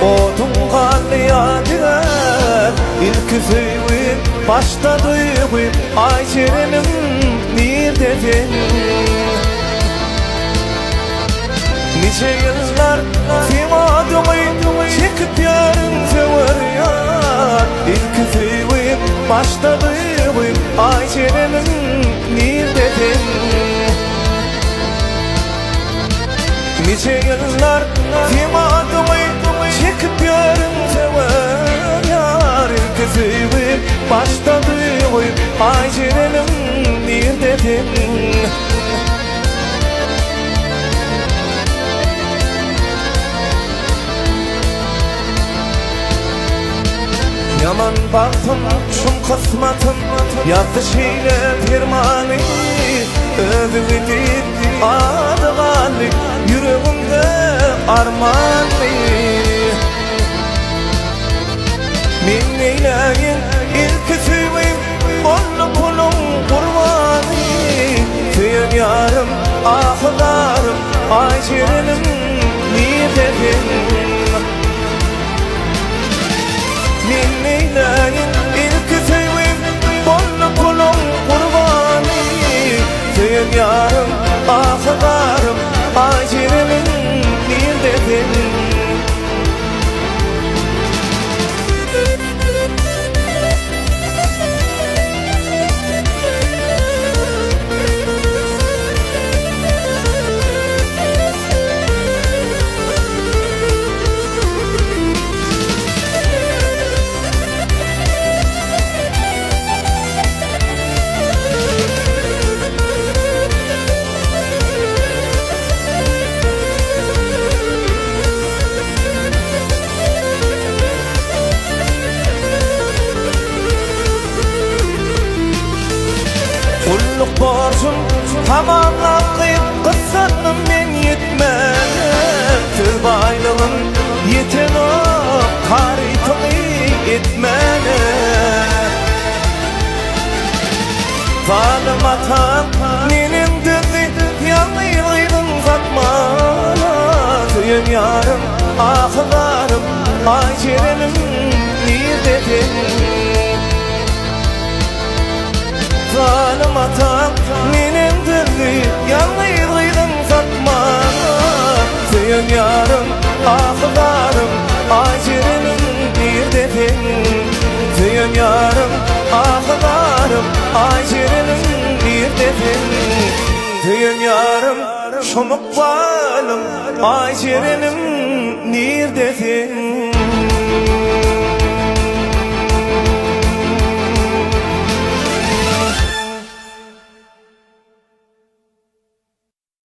Odun kalyadır ilk süyüm başta duyğum ay çerenim neredesin? Nice yıllar sevadımı çekip yarın sever yar. İlk süyüm başta duyğum ay çerenim neredesin? Nice yıllar sevadımı çekip yarın sever yar. İlk süyüm başta duyğum ay çerenim neredesin? Yaman baktım şum kısmatım yazdı şeyler firmanı. Özümü değil adıganlı yüreğimde armanlı. Min neyleyin ilk süyüm kollu kulum kurbanı. Süyün yarım ahlarım ay şirinim neredesin? Min neyleyin ilk süyüm kollu kulum kurbanı. Süyün yarım ahlarım ay şirinim neredesin? Kulluk borcum tamamlayıp kıssanım men yetmez. Tür baylığım yeten o karitını etmene. Zalim atan nenim dedi yanıydın zatmana. Süyün yarım ahlarım ay çerenim neredesin? Zalim atam menimdir yanıydın zatmana. Süyün yarım ahlarım ay çerenim neredesin? Süyün yarım ahlarım ay çerenim neredesin? Süyün yarım şomuk balım ay çerenim neredesin?